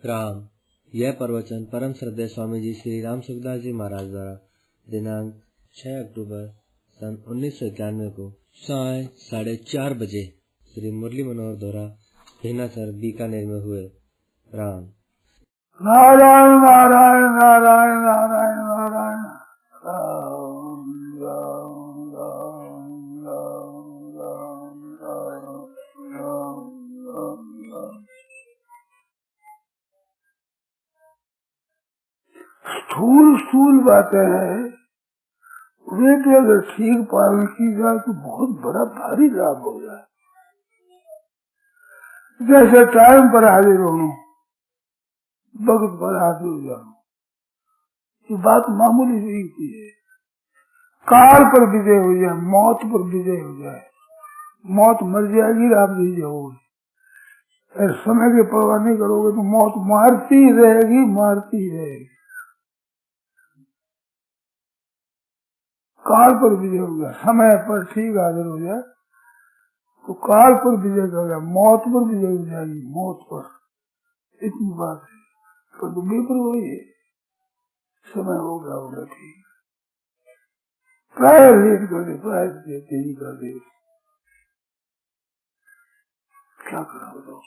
राम। यह प्रवचन परम श्रद्धेय स्वामी जी श्री राम सुखदास जी महाराज द्वारा दिनांक 6 अक्टूबर सन 1991 को साय 4:30 बजे श्री मुरली मनोहर द्वारा भिनासर बीकानेर में हुए। राम। नारायण नारायण नारायण नारायण नारायण राम राम राम राम राम राम राम राम राम। स्थूल स्थूल बातें हैं, वे भी अगर ठीक पालन की जाए तो बहुत बड़ा भारी लाभ हो जाए। जैसे टाइम पर हाजिर हो, वक्त पर हाजिर हो जाओ, ये बात मामूली सी चीज है। काल पर विजय हो जाए, मौत पर विजय हो जाए, मौत मर जाएगी, आप नहीं जाओगे। अगर समय की परवाह नहीं करोगे तो मौत मारती रहेगी, मारती रहेगी। काल पर विजय हो गया, समय पर ठीक हाजिर हो जाए तो काल पर विजय हो गया, मौत पर विजय हो जाएगी, मौत पर। इतनी बात है। तो बेपरवाह है, समय होगा ठीक, प्राय लेट कर दे, प्राय देरी कर दे, क्या करा बताओ।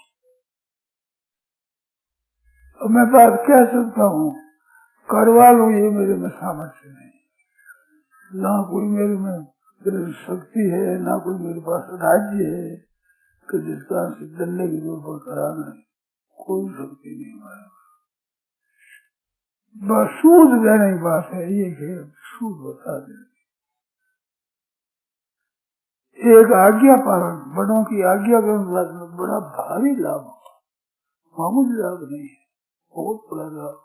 अब मैं बात कह सकता हूँ, करवा लूँ, ये मेरे में सामर्थ्य नहीं, ना कोई मेरे में शक्ति है, ना कोई मेरे पास राज्य है कि जिसका डंडे के जोर पर कराना है, कोई शक्ति नहीं हमारे। बस सूझ देने की बात है, ये सूझ बता दे। एक आज्ञा पालन, बड़ों की आज्ञा का बड़ा भारी लाभ, मामूली लाभ नहीं है, बहुत बड़ा लाभ।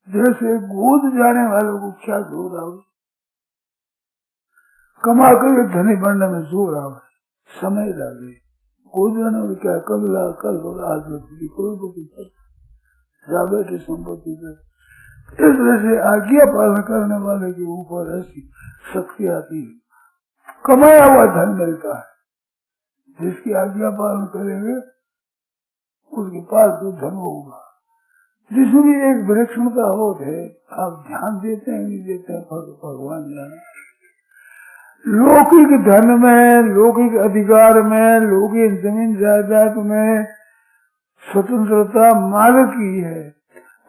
जैसे गोद जाने वालों को क्या जोर आवे, कमा कर धनी बनने में जोर आवे, समय लगे। गोद जाने में क्या, कल आज करोड़पति जावे की संपत्ति कर। इस तरह से आज्ञा पालन करने वाले के ऊपर ऐसी शक्ति आती है, कमाया हुआ धन मिलता है। जिसकी आज्ञा पालन करेंगे उसके पास जो धन होगा। जिसमें भी एक विलक्षण का होत है, आप ध्यान देते हैं नहीं देते हैं, भगवान जाने। लौकिक धन में, लौकिक अधिकार में, लौकिक जमीन जायदाद में स्वतंत्रता मालिक की है,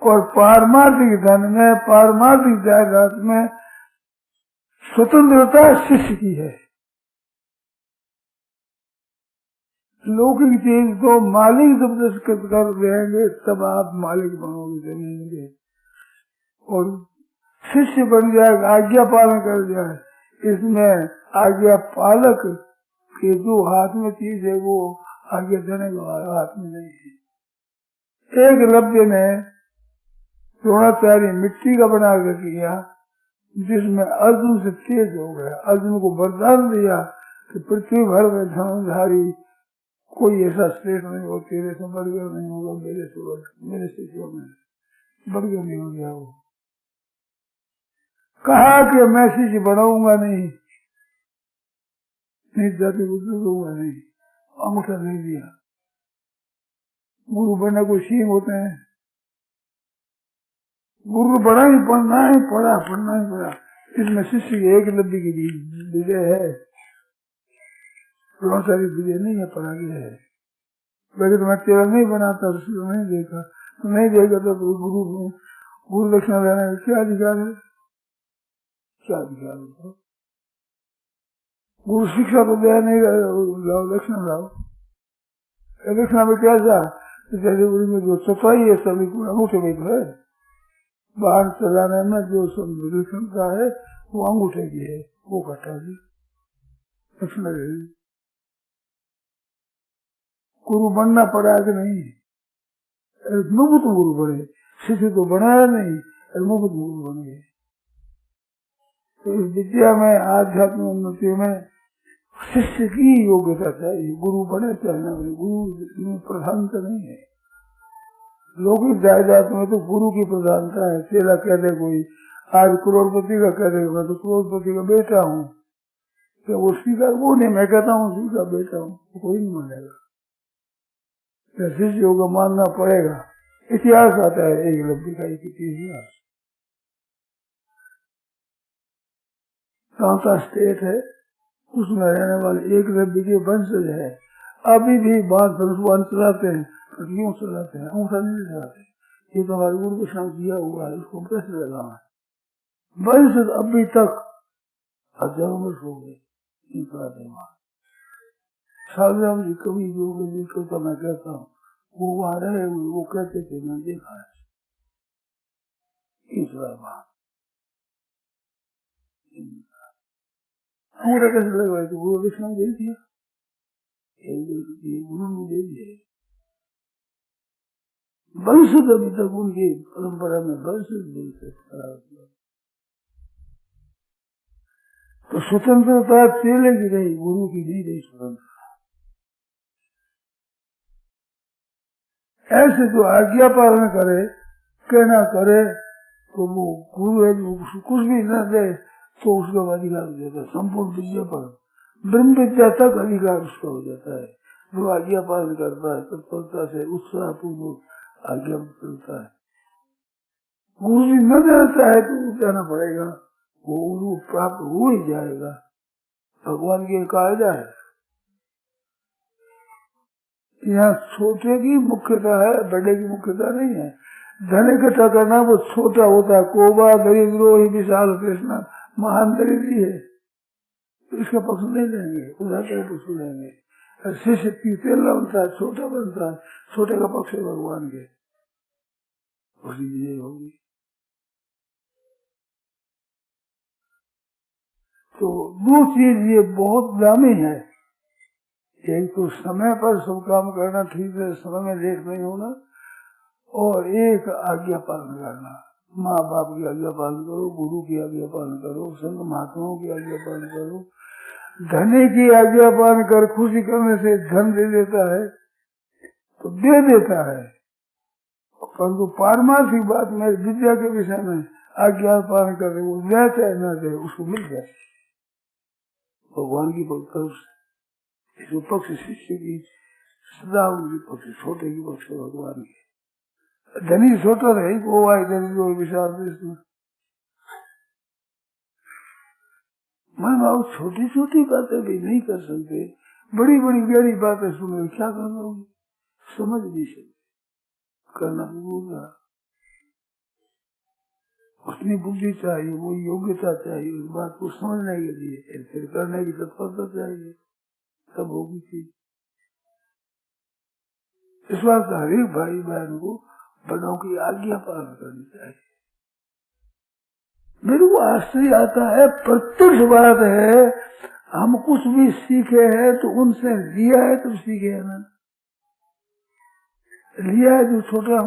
और पारमार्थिक धन में, पारमार्थिक जायदाद में स्वतंत्रता शिष्य की है। लौकिक चीज को मालिक जब कर देंगे तब आप मालिक बनोगे जमीन के, और शिष्य बन जाएगा, आज्ञा पालन कर जाए। इसमें आज्ञा पालक के जो हाथ में चीज है वो आज्ञा देने के हाथ में नहीं है। एक लब्य ने द्रोणाचार्य मिट्टी का बना कर किया, जिसमें अर्जुन से तेज हो गया। अर्जुन को वरदान दिया कि पृथ्वी भर में धनुर्धारी कोई ऐसा श्रेष्ठ नहीं हो, तेरे से बढ़कर नहीं होगा, मेरे शिष्यों में बढ़कर नहीं हो गया। वो कहा कि मैं शिष्य बढ़ाऊंगा नहीं जाति दूंगा नहीं, अंगूठा दे दिया। गुरु बनने को सीम होते हैं, गुरु बड़ा ही पढ़ना है, पढ़ना ही पड़ा। इसमें शिष्य एक लब्बी की विजय है, बहुत सारी विजय नहीं है, पढ़ा गया है। लेकिन मैं तेरा नहीं बनाता, नहीं देखा तो नहीं देगा तो गुरु दक्षिणा देने का क्या अधिकार है, क्या अधिकार है? गुरु शिक्षा तो दे नहीं, लाओ दक्षिणा लाओ। दक्षिणा में क्या जा, जैसे गुरु में जो सफाई है सभी को अंगूठे में है, बाहर चलाने में जो क्षमता है वो अंगूठे की है, वो घटा दी दक्षिणा दे दी। गुरु बनना पड़ा कि नहीं, मुफ्त गुरु बने, शिष्य तो बनाया नहीं, मुफ्त गुरु बन गए। तो इस विद्या में, आध्यात्मिक उन्नति में शिष्य की योग्यता चाहिए, गुरु बने चाहे गुरु में प्रधानता नहीं है। लौकिक जायदाद में तो गुरु की प्रधानता है। चेला कह दे कोई, आज करोड़पति का कह देगा तो करोड़पति का बेटा हूँ, क्या वो स्वीकार, वो नहीं, मैं कहता हूँ उसका बेटा हूँ, कोई नहीं मानेगा। शिष्यों को मानना पड़ेगा। इतिहास आता है एक लब्बी का एक इतिहास। कांता स्टेट है, उसमें रहने वाले एक लब्बी के वंशज है। अभी भी बात वन चलाते हैं, क्यों चलाते हैं? अंगूठा नहीं चलाते। ये तो हमारे गुरु कृष्ण किया हुआ है, इसको कैसे लगाना? वंशज अभी तक हजारों वर्ष हो गए इन चलाते वहां। साधुराम जी कभी जो तो मैं कहता हूँ, वो वहां रहे हुए, वो कहते थे मैं देखा है इस बार अंगूठा कैसे लगवाए? तो गुरु कृष्ण दे दिया, गुरु ने दे दिया। वंशज अभी तक उनकी परंपरा में वंशज तो स्वतंत्रता चेले की रही, गुरु की नहीं रही स्वतंत्रता। ऐसे जो आज्ञा पालन करे, कहना करे, तो वो गुरु है, कुछ भी न दे तो उसका अधिकार हो जाता है। संपूर्ण विद्या पर ब्रह्म विद्या तक अधिकार उसका हो जाता है। जो आज्ञा पालन करता है तत्परता से उत्साह पूर्वक आज्ञा चलता है। गुरु जी न देता है तो जाना पड़ेगा, वो गुरु प्राप्त हो ही जाएगा। भगवान की कायदा है। यहाँ छोटे की मुख्यता है, बड़े की मुख्यता नहीं है। धन इकट्ठा करना वो छोटा होता है। कोबा दरिद्रो ही विशाल कृष्ण महान दरिद्री है, तो इसका पक्ष नहीं लेंगे, उधर का पक्ष लेंगे। शिष्य तेला बनता है, छोटा बनता है, छोटे का पक्ष है भगवान के, उसी विजय होगी। तो दो चीज ये बहुत दामी है। एक तो समय पर सब काम करना ठीक है, समय में लेट नहीं होना, और एक आज्ञा पालन करना। माँ बाप की आज्ञा पालन करो, गुरु की आज्ञा पालन करो, संत महात्माओं की आज्ञा पालन करो। धनी की आज्ञा पालन कर खुशी करने से धन दे देता है तो दे देता है, परंतु पारमार्थिक बात में विद्या के विषय में आज्ञा पालन कर वो दे चाहे न दे उसको मिल जाए भगवान की तरफ से। जो पक्ष शिष्य की सदा उनकी पक्ष, छोटे की पक्ष भगवान की। धनी छोटा रहे वो आए धनी विशाल मन भाव छोटी छोटी बातें भी नहीं कर सकते, बड़ी बड़ी गहरी बातें सुनो क्या कर लोगे, समझ नहीं सकते, करना भी होगा। उतनी बुद्धि चाहिए, वो योग्यता चाहिए उस बात को समझने के लिए, फिर करने की तत्परता चाहिए, तब होगी चीज। इस बात का हर एक भाई बहन को बड़ों की आज्ञा पालन करनी चाहिए। मेरे को आश्चर्य आता है, प्रत्यक्ष बात है, हम कुछ भी सीखे हैं तो उनसे लिया है तो सीखे है ना, लिया है जो छोटा।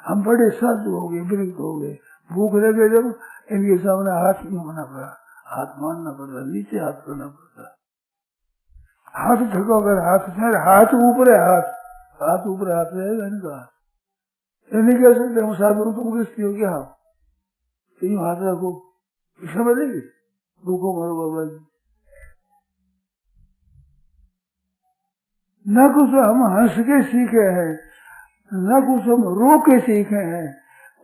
हम बड़े साधु हो गए, वृद्ध हो गए, भूख लगे जब इनके सामने हाथ नहीं होना पड़ा, हाथ मारना पड़ता, नीचे हाथ करना पड़ता, हाथ थको अगर हाथ ऊपर है, हाथ ऊपर हाथ रहेगा इनका। ये नहीं कह सकते हम साधु तुम किसकी हो क्या, कहीं हाथ रखो, समझेगी भूखो मरो बाबा जी। न कुछ हम हंस के सीखे हैं, न कुछ हम रो के सीखे हैं,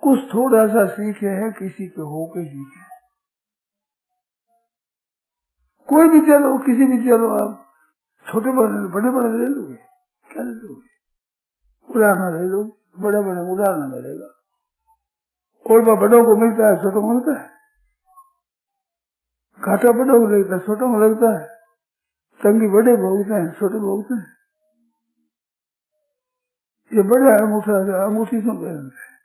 कुछ थोड़ा सा सीखे हैं किसी के हो के सीखे हैं। कोई भी चलो, किसी भी चलो, आप छोटे बड़े बड़े ले लोगे, क्या ले लोगे, उड़ाना ले लो, बड़े बड़े उड़ाना मिलेगा, और बड़ों को मिलता है, छोटों को मिलता है, घाटा बड़ों को लगता है, छोटों को लगता है, तंगी बड़े भोगते हैं, छोटे भोगते हैं। ये बड़ा अंगूठी क्यों पहनते हैं,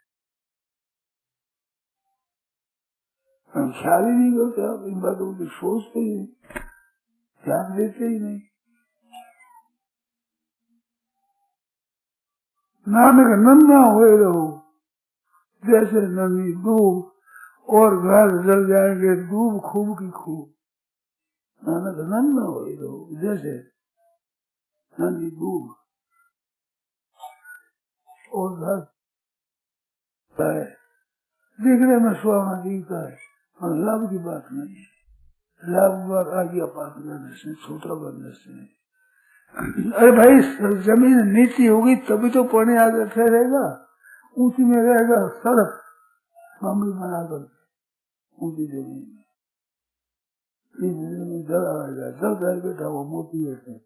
हम ख्याल ही नहीं करते, आप इन बातों की सोचते ही नहीं, ध्यान देते ही नहीं। नानक नन्ना हुए रहो जैसे नन्ही दूब, और घर जल जाएंगे दूब खूब की खूब। नानक नन्ना हुए रहो जैसे नन्ही दूब, और घर देखने में सुहावना दिखता है, और लाभ की बात नहीं है। लाभ बात आज्ञा पालन करने से, छोटा बनने से, अरे भाई जमीन नीची होगी तभी तो पानी आगे ठहरेगा, ऊंची में रहेगा सड़क मामूली बनाकर ऊंची जमीन में, इस जमीन में जल आएगा, जल कर बैठा वो मोती होते हैं,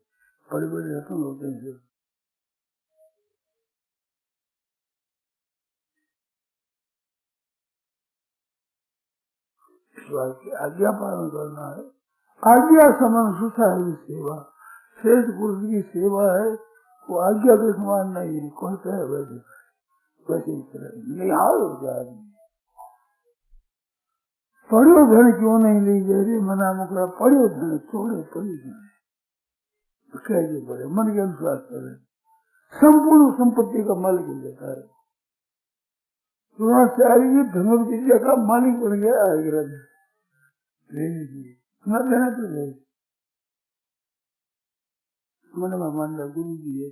बड़े बड़े रत्न होते हैं। इस बात की आज्ञा पालन करना है, आज्ञा समान सुखा है सेवा, श्रेष्ठ पुरुष की सेवा है, वो आज्ञा के समान नहीं है, कौन सा है वैसे वैसे निहाल हो जाए। पढ़ो धन क्यों नहीं ली गए मना मुकरा, पढ़ो धन छोड़े पढ़ी धन कैसे पढ़े, मन के अनुसार करे, संपूर्ण संपत्ति का मालिक हो जाता है। द्रोणाचार्य धनुष विद्या का मालिक बन गया है, न देना तो ले मन में मान रहा गुरु जी है,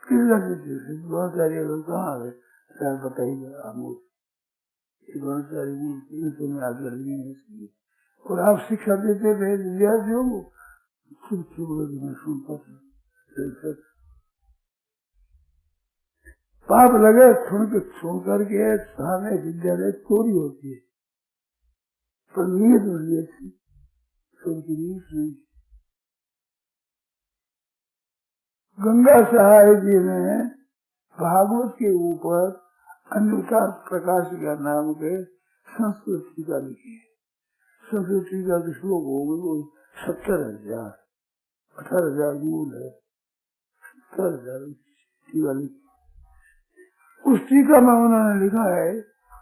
द्रोणाचार्य लोग कहाँ है बताइए आप, द्रोणाचार्य में आगे लगी है, और आप शिक्षा देते रहे विद्यार्थियों को, मैं सुनता था पाप लगे सुन करके सामने विद्यालय चोरी होती है, पर नीयत होती है चोरी की नीयत नहीं। गंगा सहाय जी ने भागवत के ऊपर अन्विता प्रकाश का नाम के संस्कृत टीका लिखी है। संस्कृत टीका के श्लोक हो गए 70,000, 18,000 मूल है, 70,000 टीका लिखी। उस टीका में उन्होंने लिखा है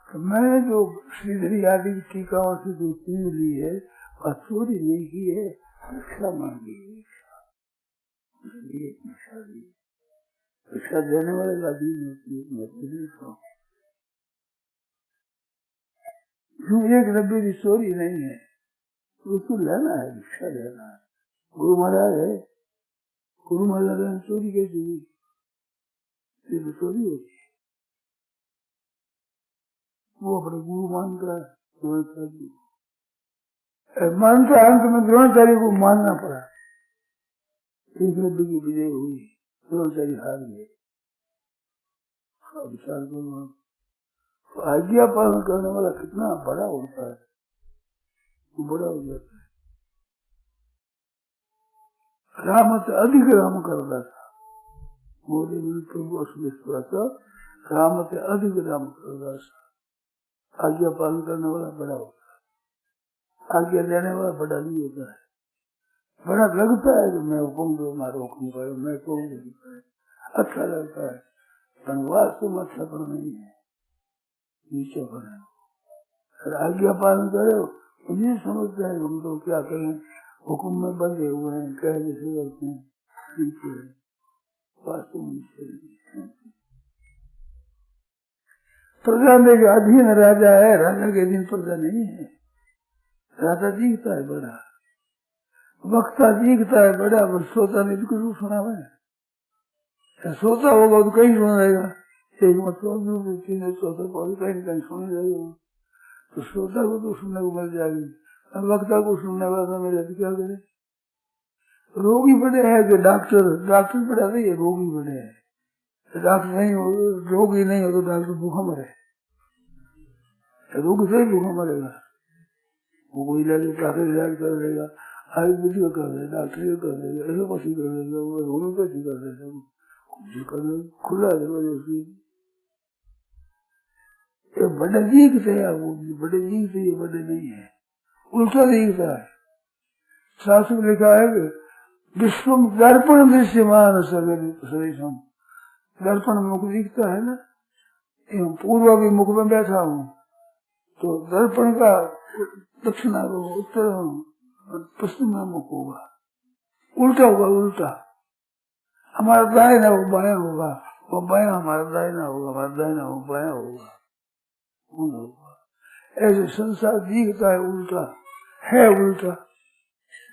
कि मैंने जो श्रीधरी आदि की टीकाओं से जो चीज ली है वह चोरी नहीं की है, भिक्षा मांगी है, भिक्षा देने वाले का एक रब्बे की चोरी नहीं है, उसको लेना है, भिक्षा लेना है। गुरु महाराज है, गुरु महाराज ने चोरी कैसी हुई, ये तो चोरी होती है, वो अपने गुरु मानता है, मानता अंत में द्रोणाचार्य को मानना पड़ा, एक रब्बे की विजय हुई, द्रोणाचार्य हार गए। विचार करो, आज्ञा पालन करने वाला कितना बड़ा होता है, वो बड़ा हो जाता है। राम से अधिक राम करता था, मोदी प्रभु असुरेश्वर राम से अधिक राम करता था। आज्ञा पालन करने वाला बड़ा होता है, आज्ञा देने वाला बड़ा नहीं होता है। बड़ा लगता है कि मैं हुक्म दो, मारो हुक्म करो, मैं कहूँ, अच्छा लगता है, पर वास्तव में अच्छा पर नहीं है, नीचे पर है। अगर आज्ञा पालन करे ये समझता है हम तो क्या करें, हुक्म में बंधे हुए हैं, कह जैसे करते हैं, नीचे है, वास्तव में नीचे। प्रजा में जो अधीन राजा है, राजा के अधीन प्रजा नहीं है, राजा जीतता है बड़ा, वक्ता जीतता है बड़ा, पर सोता नहीं तो कुछ सुना है, सोता होगा तो कहीं सुन रहेगा, एक मतलब सोता कहीं कहीं सुन रहेगा, तो श्रोता को तो सुनने को मिल जाएगी, वक्ता को सुनने वाला मिले तो क्या करे। रोगी बड़े हैं कि डॉक्टर बड़ा नहीं है, रोगी बड़े हैं, डॉक्टर नहीं हो, रोगी नहीं हो तो डॉक्टर भूखा मरे, रोगी से ही भूखा मरेगा, वो कोई इलाज इलाज कर देगा, आयुर्वेदिक कर देगा, डॉक्टरी कर देगा, एलोपैथी कर देगा, होम्योपैथी कर देगा, खुला जबरदस्ती बड़े दिखते हैं, वो बड़े दिखते ये बड़े नहीं है, उल्टा दिखता है। शास्त्र में लिखा है कि विश्व दर्पण दृश्यमान सवेशम, दर्पण मुख दिखता है ना, पूर्व भी मुख में बैठा हूँ तो दर्पण का दक्षिणा उत्तर पश्चिम में मुख होगा, उल्टा होगा, उल्टा हमारा दाहिना वो बाया होगा, वो बाया हमारा दाहिना होगा, हमारा दाहिना वो बाया होगा, ऐसे संसार दिखता है उल्टा है, उल्टा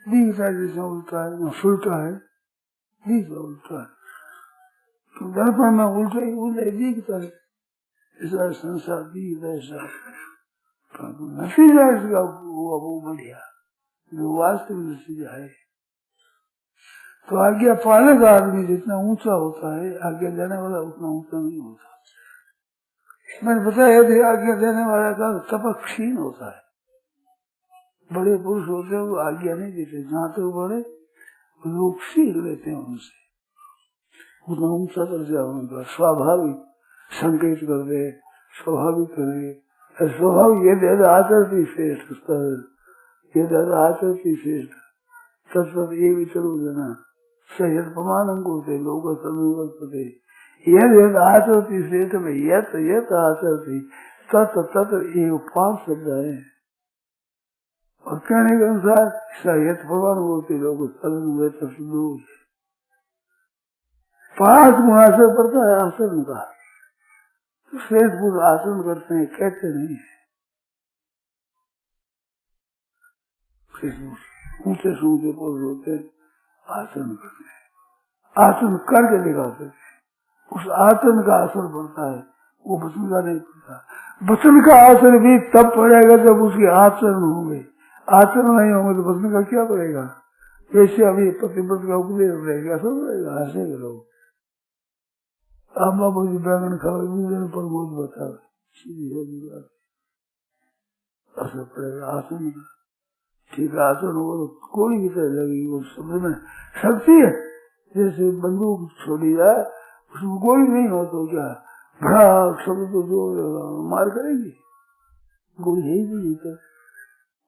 दिखता है जैसे उल्टा है, न सुलटा है, दिखता उल्टा है, तो दर्पण में उल्टा ही उल्टा दिखता है, ऐसा संसार दिखता है, ऐसा नतीजा इसका वो बढ़िया जो वास्तव नतीजा है। तो आज्ञा पालक आदमी जितना ऊंचा होता है, आज्ञा देने वाला उतना ऊंचा नहीं होता। मैंने बताया यदि आज्ञा देने वाला का तपक क्षीण होता है। बड़े पुरुष होते हैं वो आज्ञा नहीं देते, जहाँ तक बड़े लोग सीख लेते हैं उनसे, उतना ऊंचा दर्जा उनका स्वाभाविक संकेत कर दे, स्वाभाविक करे। स्वाभाविक ये दादा आचरती श्रेष्ठ, ये दादा आचरती श्रेष्ठ तत्व ये विचरू जना सहज प्रमाणम होते लोग वर्तते यद आचरती श्रेष्ठ में यत आचरती तत्व तत्व ये 5 शब्द है। और कहने के अनुसार सहज प्रमाण होते लोग 5 गुना से पड़ता है आचरण का। तो श्रेष्ठ पुरुष आचरण करते हैं, कहते नहीं है। ऊंचे से ऊंचे पुरुष होते आचरण करते हैं, आचरण करके दिखाते हैं। उस आचरण का असर पड़ता है, वो वचन का नहीं पड़ता। वचन का असर भी तब पड़ेगा जब उसके आचरण होंगे, आचरण नहीं होंगे तो वचन का क्या पड़ेगा। जैसे अभी प्रतिपद का उपदेश रहेगा, असर पड़ेगा। ऐसे लोग आप बाबू जी बैगन खाओ पर बहुत बता असर पड़ेगा आचरण का। ठीक है, आचरण होगा तो गोली की तरह लगेगी, वो शब्द में शक्ति है। जैसे बंदूक छोड़ी जाए उसमें गोली नहीं हो तो क्या बड़ा शब्द तो जो मार करेगी, गोली है ही नहीं,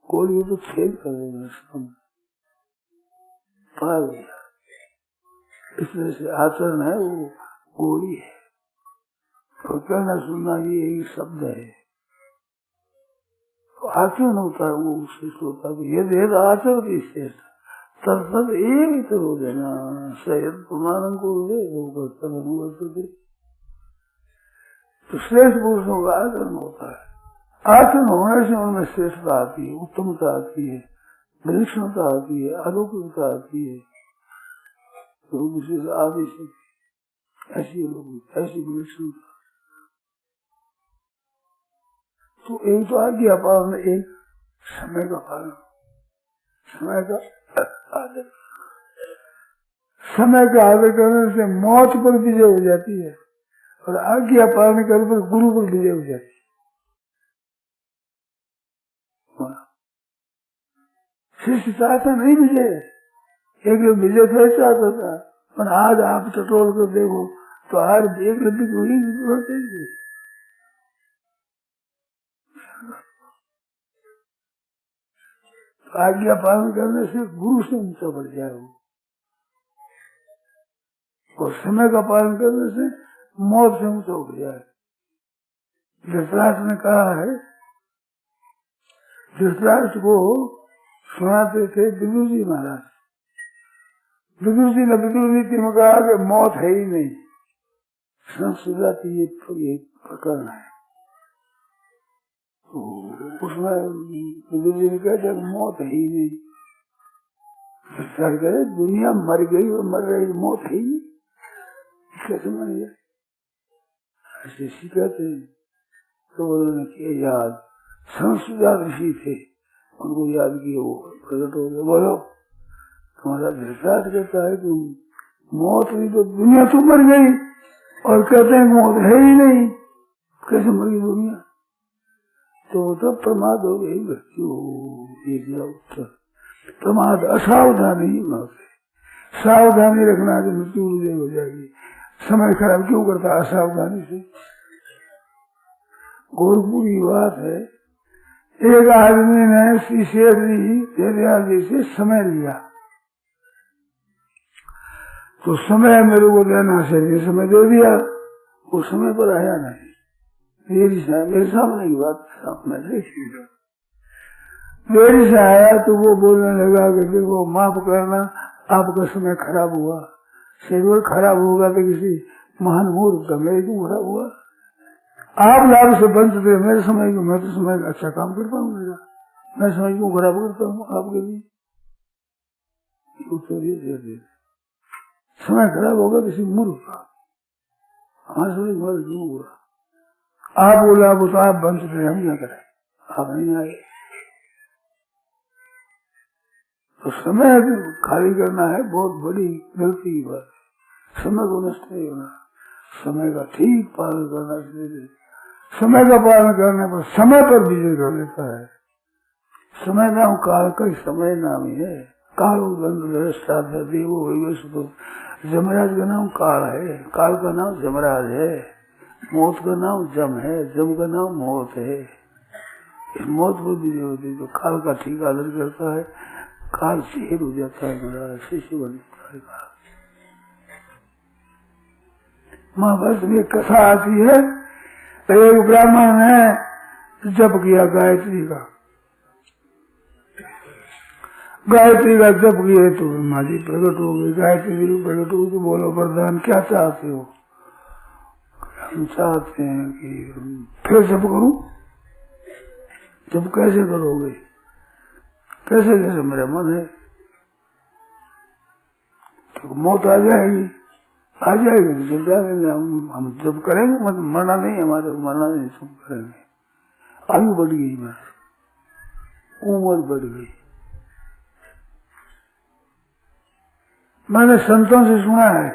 गोली तो छेद कर देगा पा गया। इसलिए से आचरण है वो गोली है, और कहना सुनना ये एक शब्द है। आचरण होता है वो श्रेष्ठ होता है। यदि आचरण श्रेष्ठ तब एक हो जाना सहज प्रमाण को वर्तते। तो श्रेष्ठ पुरुषों का आचरण होता है। आचरण होने से उनमें श्रेष्ठता आती है, उत्तमता आती है, विलक्षणता आती है, अलौकिकता आती है। तो आदि से ऐसी लोग ऐसी विलक्षणता। तो एक तो आज्ञा पालन, एक समय का पालन, समय का आदर। समय का आदर करने से मौत पर विजय हो जाती है, और आज्ञा पालन करने पर गुरु पर विजय हो जाती है। शिष्य चाहता नहीं विजय, एक लोग विजय फिर चाहता था, पर आज आप टटोल कर देखो तो आज एक लब्बी हुई देगी। आज्ञा पालन करने से गुरु से ऊंचा बढ़ जाए वो, और समय का पालन करने से मौत से ऊंचा उठ जाए। धृतराष्ट्र ने कहा है, धृतराष्ट्र को सुनाते थे विदुर जी महाराज। विदुर जी ने विदुर नीति में कहा कि मौत है ही नहीं, संस्कृत ये प्रकरण है। तो उसमें विदुर जी ने कहा मौत है ही नहीं। करे दुनिया मर गई और मर रही, मौत है ही नहीं, कैसे मान जाए। ऐसे कहते हैं। तो उन्होंने किया याद, संस्कृत ऋषि थे, उनको याद किया, वो प्रकट हो गया। बोलो तुम्हारा धृतराष्ट्र कहता है तुम मौत हुई तो दुनिया तो मर गई, और कहते हैं मौत है ही नहीं, कैसे मर गई दुनिया। तो प्रमाद हो गई, मृत्यु हो उत्तर। प्रमाद असावधानी मौत है, सावधानी रखना कि मृत्यु हो जाएगी। समय खराब क्यों करता है असावधानी से। गोरखपुरी बात है, एक आदमी ने शीशे से समय लिया, तो समय मेरे को देना चाहिए, समय दे दिया, वो समय पर आया नहीं। मेरे सामने की बात मैं देखी, मेरे से आया तो वो बोलने लगा कि वो माफ करना, आपका समय खराब हुआ। शेड्यूल खराब होगा तो किसी महान मूर्ख का, मेरे क्यों खराब हुआ। आप लाभ से वंचित थे, मेरे समय को, मैं तो समय का अच्छा काम करता हूँ, मेरा मैं समय क्यों खराब करता हूँ आपके लिए। समय खराब होगा किसी मूर्ख का, हमारे समय मर क्यों हुआ। आप बोला वो तो आप वंचित थे, हम क्या करें, आप नहीं आए। तो समय खाली करना है बहुत बड़ी गलती की बात है। समय को नष्ट नहीं होना, समय का ठीक पालन करना चाहिए। समय का पालन करने पर समय पर विजय कर लेता है। समय नाम काल का समय नाम ही है। काल देवो जमराज का नाम काल है, काल का नाम जमराज है, मौत का नाम जम है, जम का नाम मौत है। इस मौत पर विजय होती है तो काल का ठीक आदर करता है, काल शेर हो जाता है, मेरा शिष्य बन जाता है काल। महाभारत में कथा आती है, एक ब्राह्मण ने जप किया गायत्री का, गायत्री का जप किया तो ब्रह्मा जी प्रकट हो गए। गायत्री प्रकट हो तो बोलो वरदान क्या चाहते हो? हम चाहते हैं कि फिर जप करूं। जब कैसे करोगे? कैसे जैसे मेरा मन है, तो मौत आ जाएगी, आ जाएगी जब जाएंगे हम जब करेंगे, मतलब मरना नहीं, हमारे मरना नहीं, सब करेंगे। आयु बढ़ गई, मेरी उम्र बढ़ गई। मैंने संतों से सुना है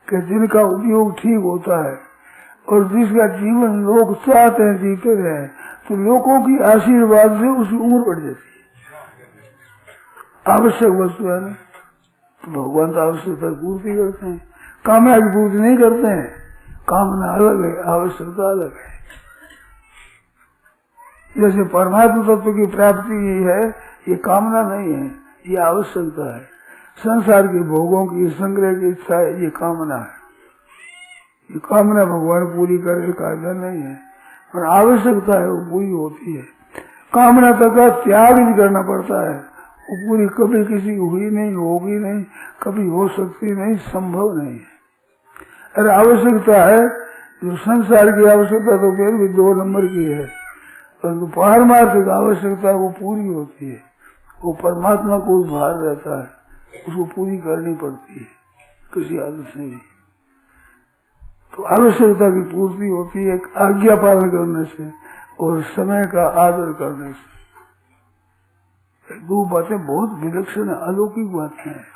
कि जिनका उपयोग ठीक होता है और जिसका जीवन लोग चाहते हैं जीते रहे, तो लोगों की आशीर्वाद से उसकी उम्र बढ़ जाती है। आवश्यक वस्तु है ना, तो भगवान तो आवश्यकता पूर्ति करते हैं, कामना की पूर्ति नहीं करते हैं। कामना अलग है, आवश्यकता अलग है। जैसे परमात्मा तत्व की प्राप्ति है, ये कामना नहीं है, ये आवश्यकता है। संसार के भोगों की संग्रह की इच्छा है, ये कामना है। ये कामना भगवान पूरी करे कायदा नहीं है, और आवश्यकता है वो पूरी होती है। कामना तक का त्याग भी करना पड़ता है, वो पूरी कभी किसी हुई नहीं, होगी नहीं, कभी हो सकती नहीं, संभव नहीं है। अरे आवश्यकता है, जो संसार की आवश्यकता तो फिर भी 2 नंबर की है, परंतु पारमार्थिक आवश्यकता वो पूरी होती है। वो परमात्मा को बाहर रहता है, उसको पूरी करनी पड़ती है किसी आदत से भी। तो आवश्यकता की पूर्ति होती है आज्ञा पालन करने से और समय का आदर करने से। 2 बातें बहुत विलक्षण अलौकिक बातें हैं।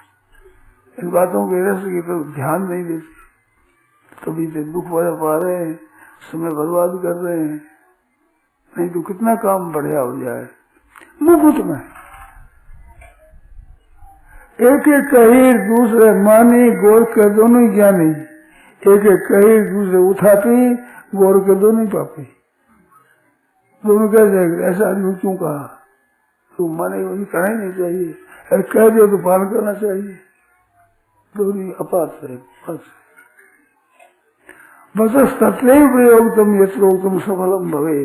इन बातों के रस की तो ध्यान नहीं देते, कभी से दुख पा रहे हैं, समय बर्बाद कर रहे हैं। नहीं तो कितना काम बढ़िया हो जाए। मुफ्त में एक एक कही दूसरे मानी, गोर के दोनों ही ज्ञानी। एक एक कही दूसरे उठाती, गोर के दोनों ही पापी। दोनों कह जाएंगे ऐसा आदमी क्यों कहा, तुम माने वही कहना ही नहीं चाहिए, अरे कह दिया तो पालन करना चाहिए। दोनों अपात है। बस तत्व प्रयोग तुम यत्रोक्तम सफलम भवे।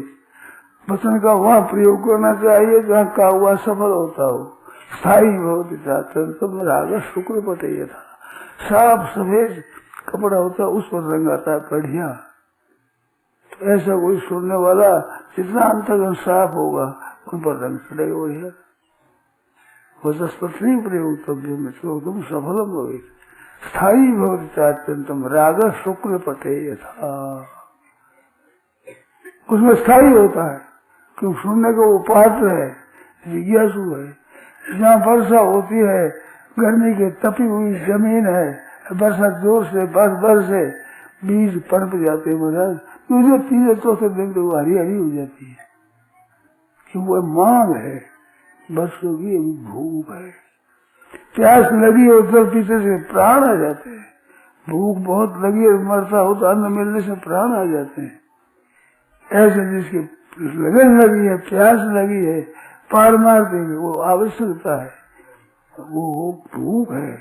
वचन का वहाँ प्रयोग करना चाहिए जहाँ का हुआ सफल होता हो। स्थायी भवति तुम राग शुक्र पटे था। साफ सफेद कपड़ा होता उस पर रंग आता है बढ़िया। तो ऐसा कोई सुनने वाला जितना अंतर्गत साफ होगा उन पर रंग चढ़ेगा बढ़िया। वचस्पति प्रयोग तुम सफलम भवे। स्थायी भवति तुम राग शुक्र पटे यथा। उसमें स्थायी होता है क्यों सुनने का वो पात्र है, जिज्ञासु है। जहाँ वर्षा होती है, गर्मी की तपी हुई जमीन है, वर्षा जोर से बरस से बीज पनप जाते हैं महाराज, दूसरे तीसरे चौथे दिन तो हरी हरी हो जाती है। क्यों वो मांग है, वर्षों की अभी भूख है। प्यास लगी और जल पीते से प्राण आ जाते हैं। भूख बहुत लगी और मरता हो तो अन्न मिलने से प्राण आ जाते हैं। ऐसे जिसकी लगन लगी है, प्यास लगी है, पारमार्थिक वो आवश्यकता है, वो भूख है,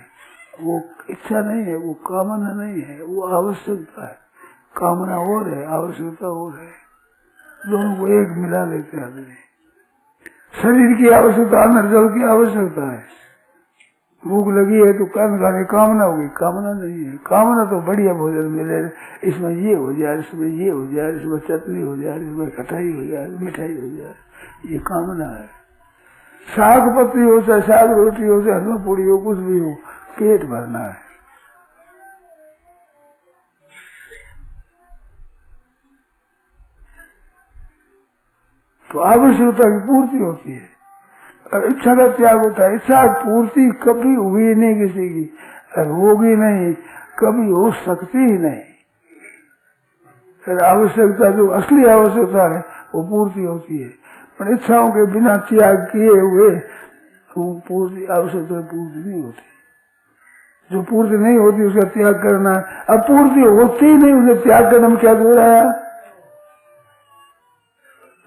वो इच्छा नहीं है, वो कामना नहीं है, वो आवश्यकता है। कामना और है, आवश्यकता और है, दोनों को एक मिला लेते हैं आदमी। शरीर की आवश्यकता में जल की आवश्यकता है। भूख लगी है तो कर्ण खाने कामना होगी, कामना नहीं है। कामना तो बढ़िया भोजन मिले, इसमें ये हो जाए, इसमें ये हो जाए, इसमें चटनी हो जाए, इसमें खटाई हो जाए, मिठाई हो जाए, ये कामना है। साग पत्ती हो चाहे साग रोटी हो चाहे हलवा पूड़ी हो, कुछ भी हो, पेट भरना है। तो आवश्यकता की पूर्ति होती है। और इच्छा का त्याग होता है। इच्छा पूर्ति कभी हुई नहीं किसी की, और होगी नहीं, कभी हो सकती ही नहीं। फिर आवश्यकता जो असली आवश्यकता है वो पूर्ति होती है, पर इच्छाओं के बिना त्याग किए हुए वो पूर्ति आवश्यकता पूर्ति नहीं होती। जो पूर्ति नहीं होती उसका त्याग करना है। अब पूर्ति होती ही नहीं, उसे त्याग करना में क्या हो रहा है?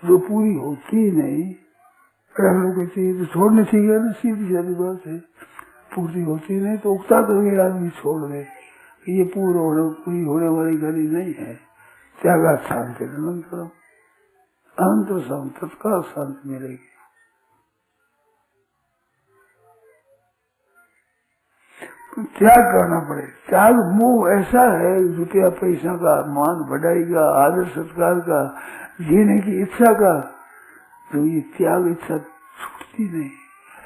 जो पूरी होती ही नहीं हम लोग चाहिए तो छोड़नी चाहिए ना, सीधी साधी बात है। पूर्ति होती नहीं तो उगता करके आदमी छोड़ दे, ये पूरी होने वाली गली नहीं है। त्यागा शांति अनंतरम, अनंतर शांति, तत्काल शांति मिलेगी। त्याग करना पड़े। त्याग मोह ऐसा है, रुपया पैसा का, मान बढ़ाई का, आदर सत्कार का, जीने की इच्छा का, तो ये त्याग इच्छा छूटती नहीं।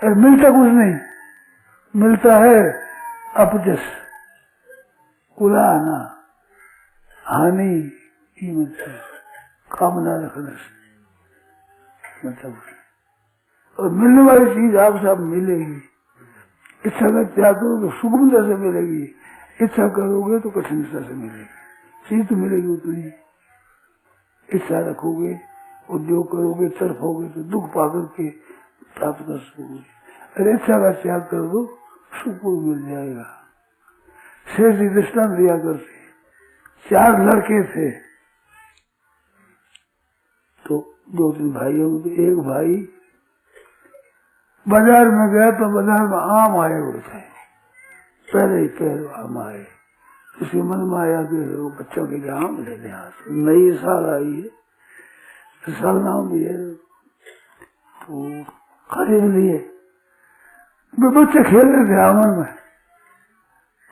और मिलता कुछ नहीं, मिलता है अपजस, कुलाना, हानि, ये मिलता है, कामना रखने से मतलब। और मिलने वाली चीज आप सब मिलेगी। इच्छा का त्याग करो तो सुगमता से मिलेगी, इच्छा करोगे तो कठिनता से मिलेगी। चीज तो मिलेगी उतनी। इच्छा रखोगे, उद्योग करोगे, तरफोगे तो दुख पाकर के प्राप्त कर सकोगे। अरे इच्छा का त्याग कर दो, सुख मिल जाएगा। शेष जी दृष्टांत दिया करते, 4 लड़के थे तो 2-3 भाइयों में तो एक भाई बाजार में गया तो बाजार में आम आए हुए थे, पहले ही पहले आम आए। उसके मन में आया कि वो बच्चों के लिए आम ले लें, नई साल आई है तो साल नाम भी है तो खरीद लिए। बच्चे खेल रहे थे आंगन में,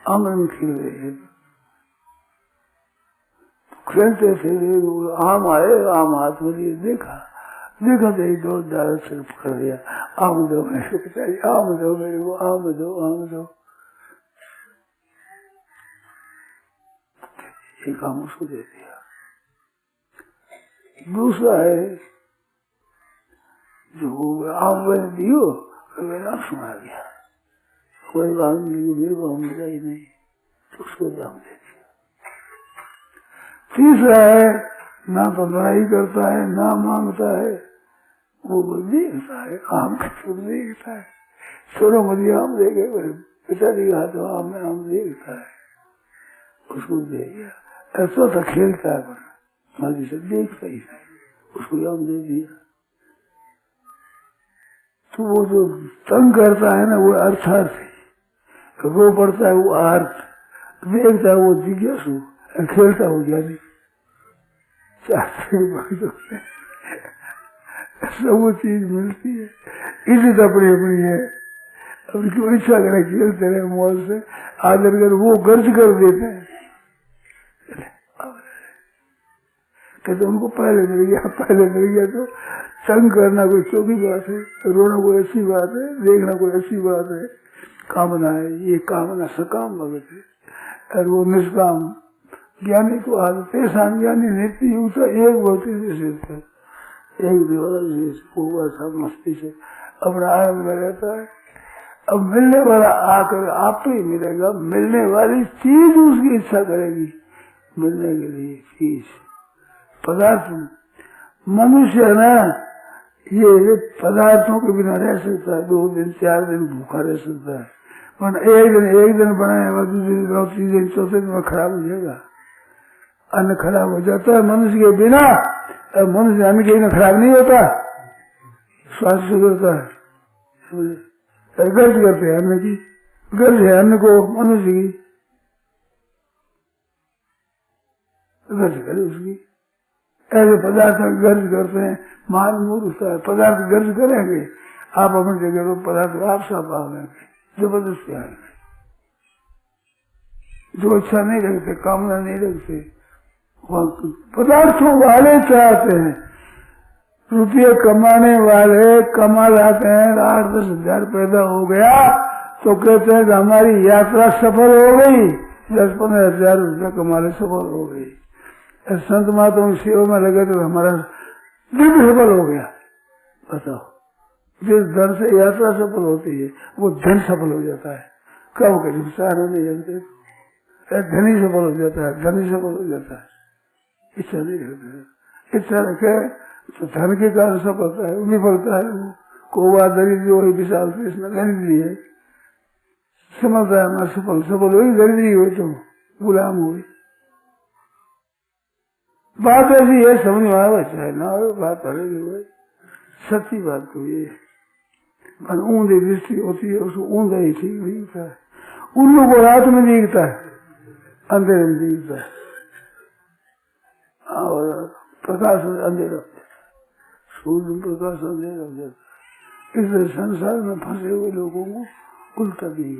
आंगन में खेल रहे थे, खेलते थे, आम आए, आम हाथ में लिए, देखा तो एक दो दादा सिर्फ कर दिया, आम दो मेरे को, आम दो मेरे को, आम दो, आम दो। एक आम उसको दे दिया। दूसरा है जो आम मैंने दियो, मेरा सुना गया, कोई आम नहीं, मेरे को आम मिला ही नहीं, तो उसको आम दे दिया। तीसरा है ना तो लड़ाई करता है, ना मांगता है, वो देखता है, आम का चुप देखता है, सोनो मुझे आम देखे, मेरे पिताजी का हाथ आम में आम देखता है, उसको दे दिया। ऐसा था खेलता है, मर्जी से देखता ही नहीं, उसको आम दे दिया। तो वो जो तंग करता है ना वो अर्थार्थ है, रो पड़ता है वो अर्थ, देखता है वो जिज्ञासु, खेलता हो ज्ञानी। सब वो चीज मिलती है, इज्जत अपनी अपनी है। अब क्यों इच्छा करे खेलते रहे मौज से, आदर कर, वो गर्ज कर देते हैं। कहते उनको पहले मिल गया तो तंग करना कोई छोटी बात है, रोना कोई अच्छी बात है, देखना कोई अच्छी बात है। कामना है, ये कामना सकाम भगत है, और वो निष्काम ज्ञानी को आदत है। ज्ञानी नित्य युक्त एक भक्ति विशेष है, एक दिवाला विशेष, वो सब मस्ती से अपना आनंद में रहता है। अब मिलने वाला आकर आप ही मिलेगा, मिलने वाली चीज उसकी इच्छा करेगी मिलने के लिए। चीज पदार्थ, मनुष्य है ना, ये पदार्थों के बिना रह सकता है, 2 दिन 4 दिन भूखा रह सकता है, पर एक दिन बनाएगा, दूसरे दिन, तीसरे दिन, चौथे दिन में खराब हो जाएगा। अन्न खराब हो जाता है मनुष्य के बिना, मनुष्य अन्न के बिना खराब नहीं होता, स्वास्थ्य सुधरता है। गर्ज करते हैं अन्न की, गर्ज है अन्न को मनुष्य की, गर्ज करे उसकी। ऐसे पदार्थ गर्ज करते हैं, मान मूर्खता है। पदार्थ गर्ज करेंगे, आप अपनी जगह पर पदार्थ आप सब आएंगे, जबरदस्ती आएंगे। जो अच्छा नहीं रखते, कामना नहीं रखते, पदार्थों वाले चाहते हैं। रुपये कमाने वाले कमा लाते हैं, 8-10 हजार पैदा हो गया तो कहते हैं कि हमारी यात्रा सफल हो गई, 10-15 हजार रुपया कमा ले सफल हो गई। संत महात्मा की सेवा में लगे तो हमारा दिव्य सफल हो गया। बताओ जिस धन से यात्रा सफल होती है वो धन सफल हो जाता है। कब करीब सारा नहीं जानते, धनी सफल हो जाता है, धनी सफल हो जाता है। इच्छा नहीं रखते, इच्छा रखे तो धन के कारण सफलता है विफलता है। वो कोवा दरिद्र हो विशाल कृष्ण दरिद्री है, समझता है मैं सफल सफल हुई, दरिद्री हुई तो गुलाम हुई। बात ऐसी है, समझ में आवे चाहे ना आवे, बात हरेगी हुई, सच्ची बात तो ये पर ऊंधी दृष्टि होती है, उसको ऊंधा ही ठीक दिखता है। उन लोगों को रात में दिखता है, अंधेरे में दिखता है, और प्रकाश में अंधेरा हो जाता है, सूर्य में प्रकाश अंधेरा हो जाता है। इसलिए संसार में फंसे हुए लोगों को उल्टा दिख